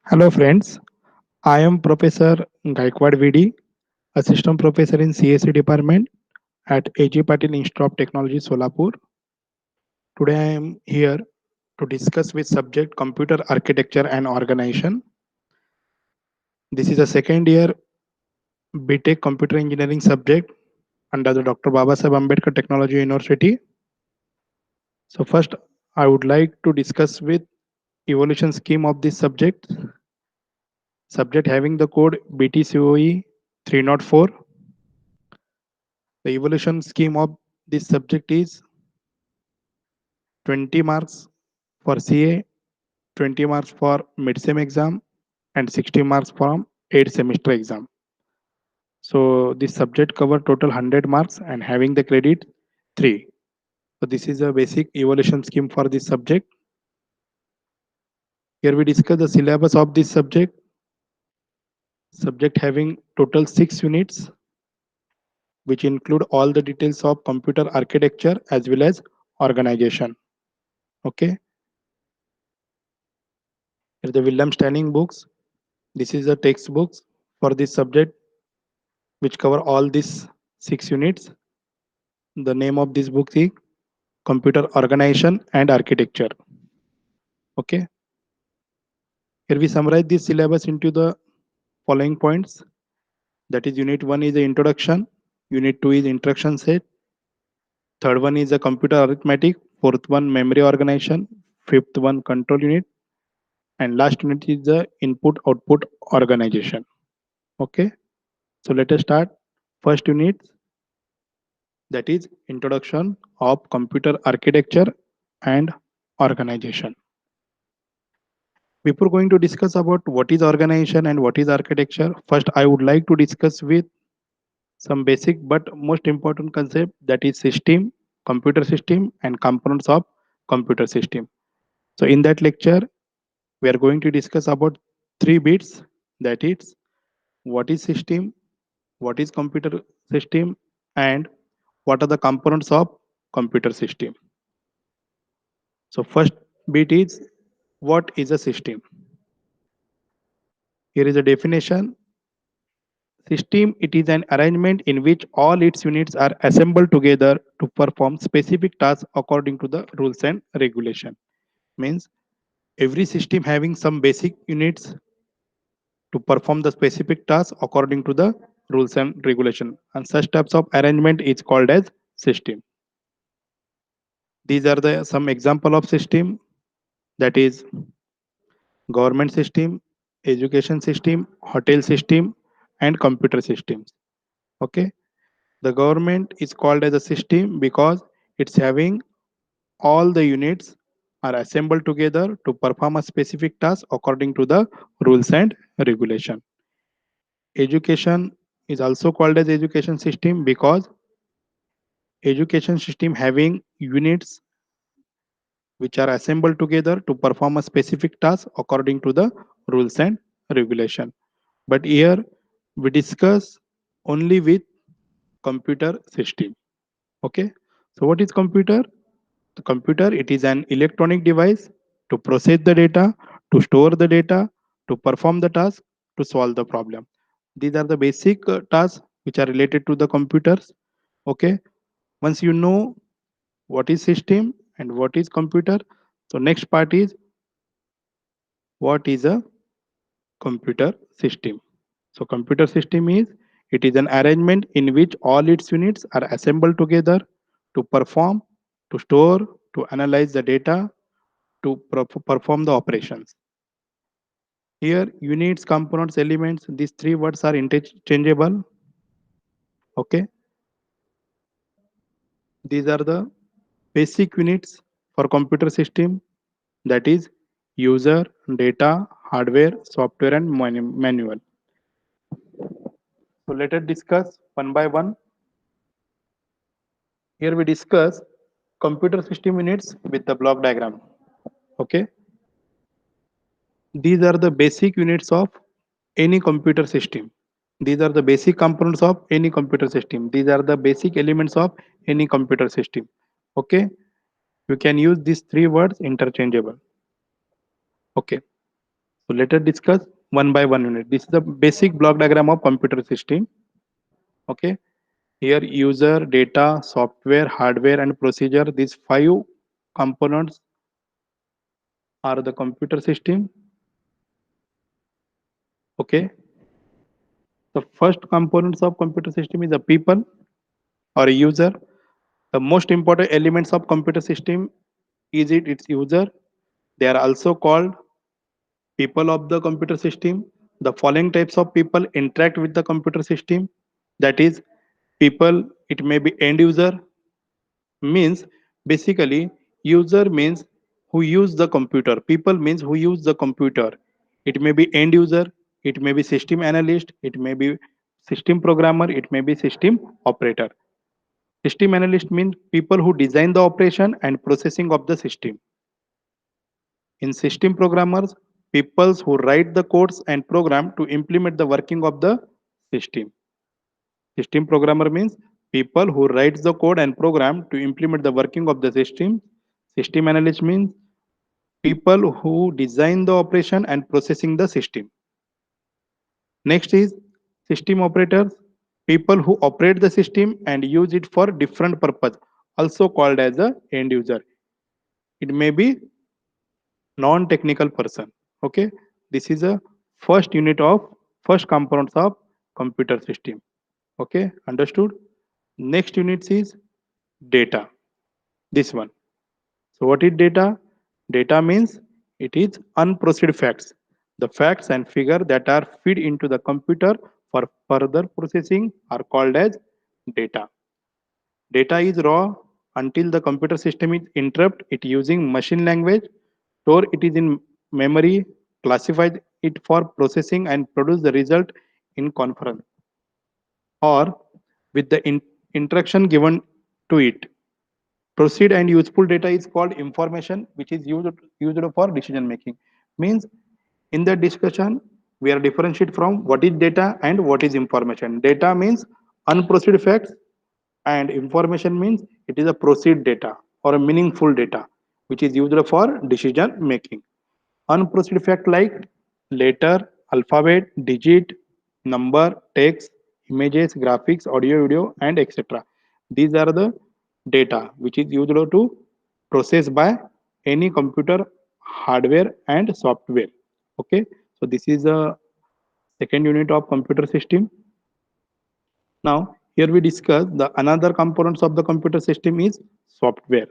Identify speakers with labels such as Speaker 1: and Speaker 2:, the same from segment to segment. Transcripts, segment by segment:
Speaker 1: Hello friends, I am Professor Gaikwad VD, Assistant Professor in CSE Department at AG Patil Institute of Technology, Solapur. Today I am here to discuss with subject Computer Architecture and Organization. This is a second year BTech Computer Engineering subject under the Dr. Babasaheb Ambedkar Technology University. So first I would like to discuss with evolution scheme of this subject. Subject having the code BTCOE 304. The evolution scheme of this subject is 20 marks for CA, 20 marks for mid-sem exam, and 60 marks from 8 semester exam. So this subject cover total 100 marks and having the credit 3. So this is a basic evaluation scheme for this subject. Here we discuss the syllabus of this subject. Subject having total 6 units, which include all the details of computer architecture as well as organization. Okay. Here the William Stanning books. This is the textbooks for this subject, which cover all these 6 units. The name of this book is Computer Organization and Architecture. Okay. Here we summarize this syllabus into the following points. That is, Unit 1 is the introduction. Unit 2 is instruction set. Third one is the computer arithmetic. Fourth one, memory organization. Fifth one, control unit. And last unit is the input output organization. Okay. So let us start. First unit, that is introduction of computer architecture and organization. Before going to discuss about what is organization and what is architecture, first I would like to discuss with some basic but most important concept, that is system, computer system and components of computer system. So in that lecture, we are going to discuss about 3 bits, that is what is system, what is computer system, and what are the components of computer system. So first bit is, what is a system? Here is a definition. System, it is an arrangement in which all its units are assembled together to perform specific tasks according to the rules and regulation. Means every system having some basic units to perform the specific task according to the rules and regulation. And such types of arrangement is called as system. These are the some example of system, that is government system, education system, hotel system, and computer systems. Okay. The government is called as a system because it's having all the units are assembled together to perform a specific task according to the rules and regulation. Education is also called as education system because education system having units which are assembled together to perform a specific task according to the rules and regulation. But here we discuss only with computer system. Okay. So what is computer? The computer, it is an electronic device to process the data, to store the data, to perform the task, to solve the problem. These are the basic tasks which are related to the computers. Okay. Once you know what is system and what is computer, so next part is, what is a computer system? So computer system is, it is an arrangement in which all its units are assembled together to perform, to store, to analyze the data, to perform the operations. Here, units, components, elements, these 3 words are interchangeable. Okay. These are the basic units for computer system, that is user, data, hardware, software, and manual. So let us discuss one by one. Here we discuss computer system units with the block diagram. Okay. These are the basic units of any computer system. These are the basic components of any computer system. These are the basic elements of any computer system. Okay. You can use these 3 words interchangeable. Okay. So let us discuss one by one unit. This is the basic block diagram of computer system. Okay. Here user, data, software, hardware and procedure. These five components are the computer system. Okay. The first components of computer system is the people or a user. The most important elements of computer system is its user. They are also called people of the computer system. The following types of people interact with the computer system. That is, people, it may be end user, means basically user means who use the computer. People means who use the computer. It may be end user, it may be system analyst, it may be system programmer, it may be system operator. System analyst means people who design the operation and processing of the system. In system programmers, people who write the codes and program to implement the working of the system. System programmer means people who write the code and program to implement the working of the system. System analyst means people who design the operation and processing the system. Next is system operators, people who operate the system and use it for different purpose, also called as a end user. It may be non-technical person. Okay, this is a first unit of first components of computer system. Okay, understood. Next unit is data. This one. So what is data? Data means it is unprocessed facts. The facts and figure that are fed into the computer for further processing are called as data. Data is raw until the computer system is interrupt it using machine language, store it is in memory, classify it for processing and produce the result in conference or with the instruction given to it. Proceed and useful data is called information which is used for decision making. Means in the discussion we are differentiate from what is data and what is information. Data means unprocessed facts and information means it is a proceed data or a meaningful data which is used for decision making. Unprocessed fact like letter, alphabet, digit, number, text, images, graphics, audio, video, and etc. These are the data which is used to process by any computer hardware and software. Okay, so this is a second unit of computer system. Now here we discuss the another components of the computer system is software.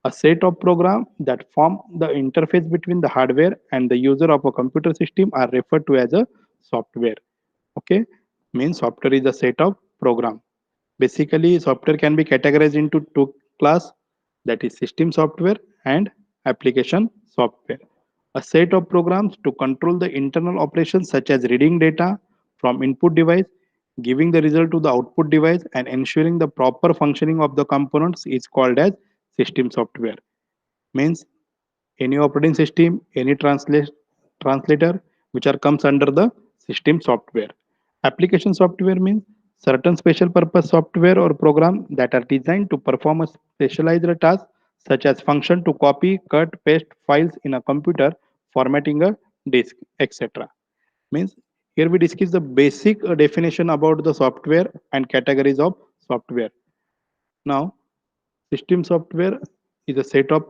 Speaker 1: A set of programs that form the interface between the hardware and the user of a computer system are referred to as a software. Okay, means software is a set of program. Basically, software can be categorized into two class, that is system software and application software. A set of programs to control the internal operations such as reading data from input device, giving the result to the output device and ensuring the proper functioning of the components is called as system software. Means any operating system, any translator which are comes under the system software. Application software means certain special purpose software or program that are designed to perform a specialized task such as function to copy, cut, paste files in a computer, formatting a disk, etc. Means here we discuss the basic definition about the software and categories of software. Now system software is a set of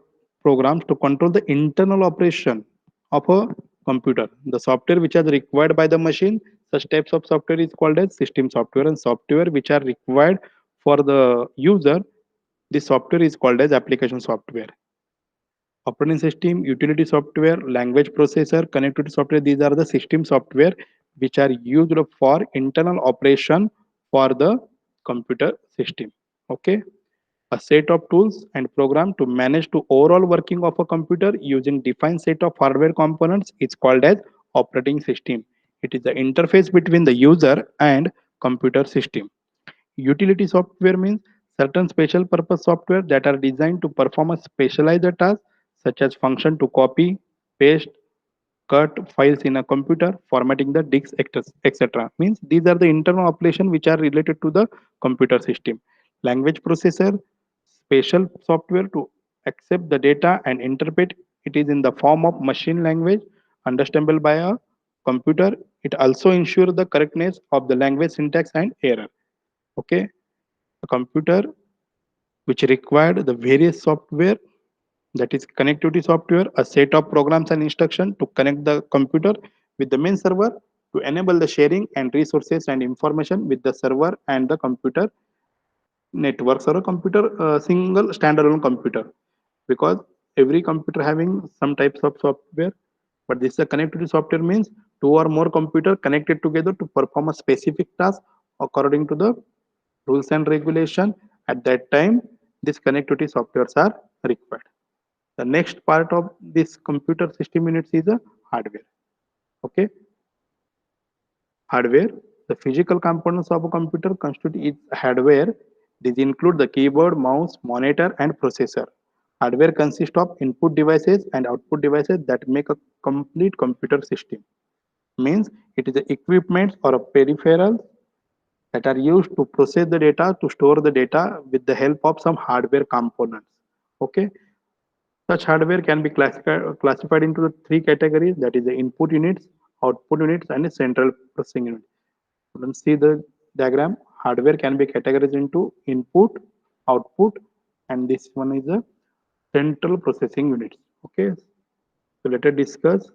Speaker 1: programs to control the internal operation of a computer. The software which are required by the machine, such types of software is called as system software, and software which are required for the user, this software is called as application software. Operating system, utility software, language processor, connectivity software, these are the system software which are used for internal operation for the computer system. Okay, a set of tools and program to manage the overall working of a computer using defined set of hardware components is called as operating system. It is the interface between the user and computer system. Utility software means certain special purpose software that are designed to perform a specialized task such as function to copy, paste, cut files in a computer, formatting the disk, etc. Means these are the internal operations which are related to the computer system. Language processor, special software to accept the data and interpret it is in the form of machine language. understandable by a computer. It also ensures the correctness of the language syntax and error. Okay, a computer which required the various software, that is connectivity software, a set of programs and instructions to connect the computer with the main server to enable the sharing and resources and information with the server and the computer networks, or a computer single standalone computer, because every computer having some types of software, but this is a connectivity software, means two or more computer connected together to perform a specific task according to the rules and regulation. At that time, these connectivity softwares are required. The next part of this computer system units is a hardware. Okay, hardware. The physical components of a computer constitute its hardware. These include the keyboard, mouse, monitor, and processor. Hardware consists of input devices and output devices that make a complete computer system. Means it is the equipment or a peripheral that are used to process the data, to store the data with the help of some hardware components. Okay, such hardware can be classified into the three categories, that is the input units, output units, and a central processing unit. You can see the diagram. Hardware can be categorized into input, output, and this one is a central processing units. Okay, so let us discuss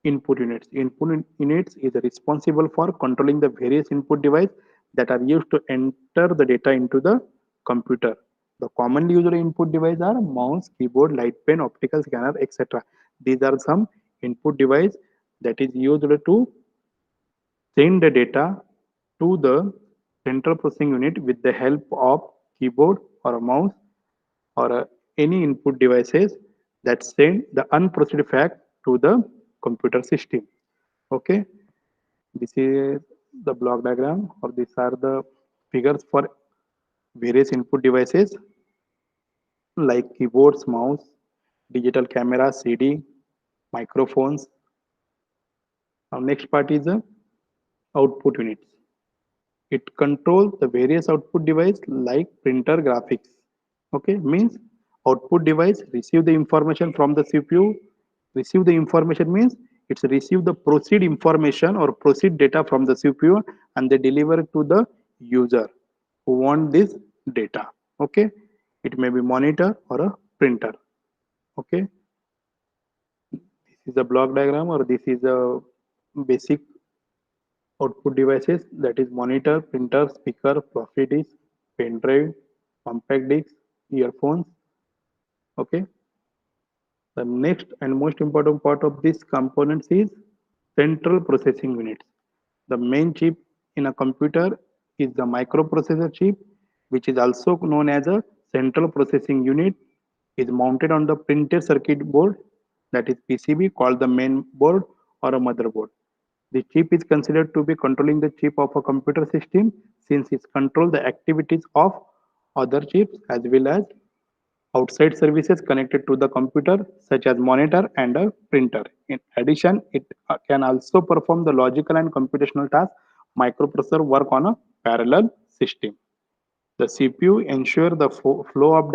Speaker 1: input units. Input units is responsible for controlling the various input devices that are used to enter the data into the computer. The commonly used input devices are mouse, keyboard, light pen, optical scanner, etc. These are some input device that is used to send the data to the central processing unit with the help of keyboard or a mouse or any input devices that send the unprocessed fact to the computer system. Okay, this is the block diagram, or these are the figures for various input devices like keyboards, mouse, digital camera, CD, microphones. Now next part is the output units. It controls the various output device like printer, graphics. Okay, means output device receive the information from the CPU. Receive the information means it's receive the proceed information or proceed data from the CPU, and they deliver it to the user who want this data. Okay, it may be monitor or a printer. Okay, this is a block diagram, or this is a basic output devices, that is monitor, printer, speaker, floppy disk, pen drive, compact disc, earphones. Okay. The next and most important part of this components is central processing units. The main chip in a computer is the microprocessor chip, which is also known as a central processing unit, is mounted on the printed circuit board, that is PCB, called the main board or a motherboard. The chip is considered to be controlling the chip of a computer system, since it controls the activities of other chips as well as outside services connected to the computer, such as monitor and a printer. In addition, it can also perform the logical and computational tasks. Microprocessor work on a parallel system. The CPU ensure the flow of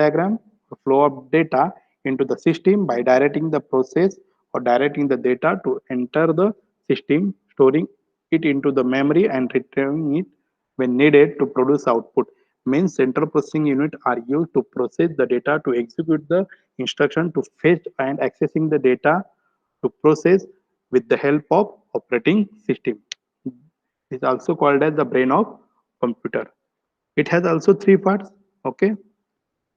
Speaker 1: data into the system by directing the process or directing the data to enter the system, storing it into the memory and retrieving it when needed to produce output. Main central processing unit are used to process the data, to execute the instruction, to fetch and accessing the data, to process with the help of operating system. It is also called as the brain of computer. It has also three parts. Okay,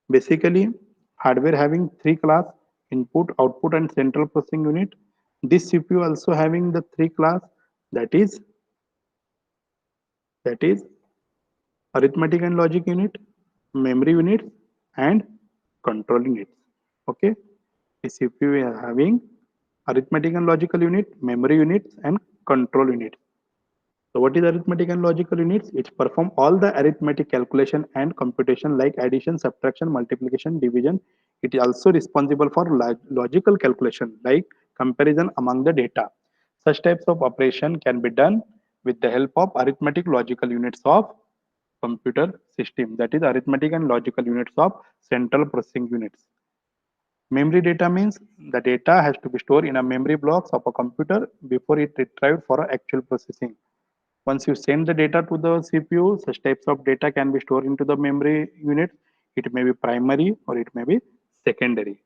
Speaker 1: basically hardware having three class: input, output, and central processing unit. This CPU also having the three class, that is arithmetic and logic unit, memory units, and control units. Okay, the CPU is having arithmetic and logical unit, memory units, and control units. So what is arithmetic and logical units? It perform all the arithmetic calculation and computation like addition, subtraction, multiplication, division. It is also responsible for logical calculation like comparison among the data. Such types of operation can be done with the help of arithmetic logical units of computer system, that is arithmetic and logical units of central processing units. Memory data means the data has to be stored in a memory blocks of a computer before it retrieved for actual processing. Once you send the data to the CPU, such types of data can be stored into the memory unit. It may be primary or it may be secondary.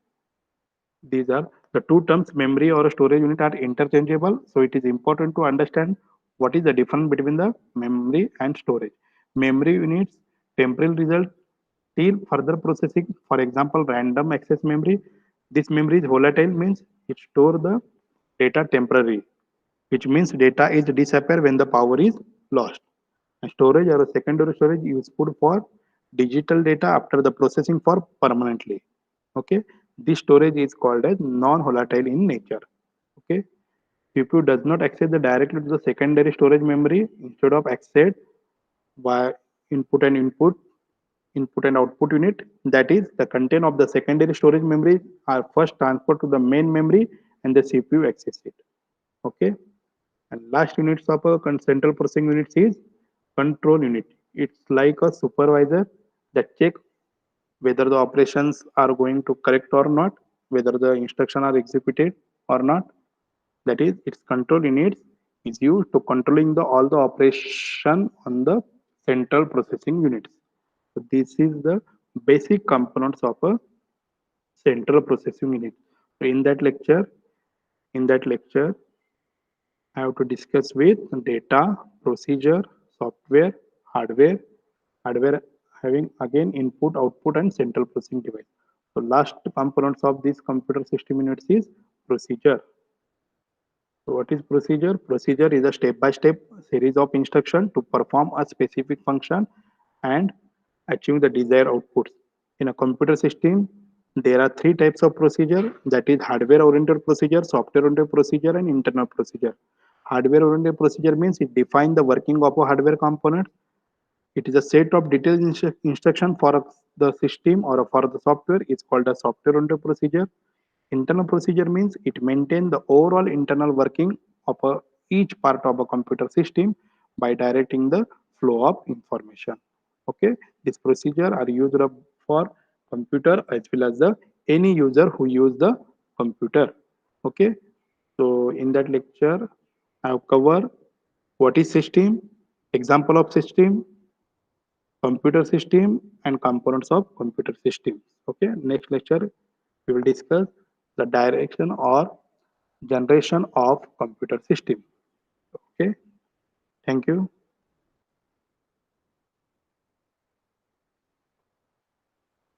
Speaker 1: These are the two terms memory or storage unit are interchangeable. So it is important to understand what is the difference between the memory and storage. Memory units temporal result till further processing. For example, random access memory. This memory is volatile means it store the data temporary, which means data is disappear when the power is lost. And storage or secondary storage is useful for digital data after the processing for permanently. Okay, this storage is called as non-volatile in nature. Okay, CPU does not access the directly to the secondary storage memory. Instead of access by input and input and output unit, that is the content of the secondary storage memory are first transferred to the main memory and the CPU access it. Okay, and last units of a central processing unit is control unit. It's like a supervisor that check whether the operations are going to correct or not, whether the instruction are executed or not. That is, its control units is used to controlling the all the operation on the central processing units. So this is the basic components of a central processing unit. So in that lecture, I have to discuss with data, procedure, software, hardware, hardware having again input, output, and central processing device. So last components of this computer system units is procedure. So what is procedure? Procedure is a step-by-step series of instructions to perform a specific function and achieve the desired outputs. In a computer system, there are three types of procedure, that is hardware-oriented procedure, software-oriented procedure, and internal procedure. Hardware-oriented procedure means it defines the working of a hardware component. It is a set of detailed instruction for the system or for the software. It's called a software-oriented procedure. Internal procedure means it maintains the overall internal working of each part of a computer system by directing the flow of information. Okay, this procedure are used for computer as well as the any user who use the computer. Okay, so in that lecture, I have covered what is system, example of system, computer system, and components of computer system. Okay, next lecture we will discuss the direction or generation of computer system. Okay, thank you.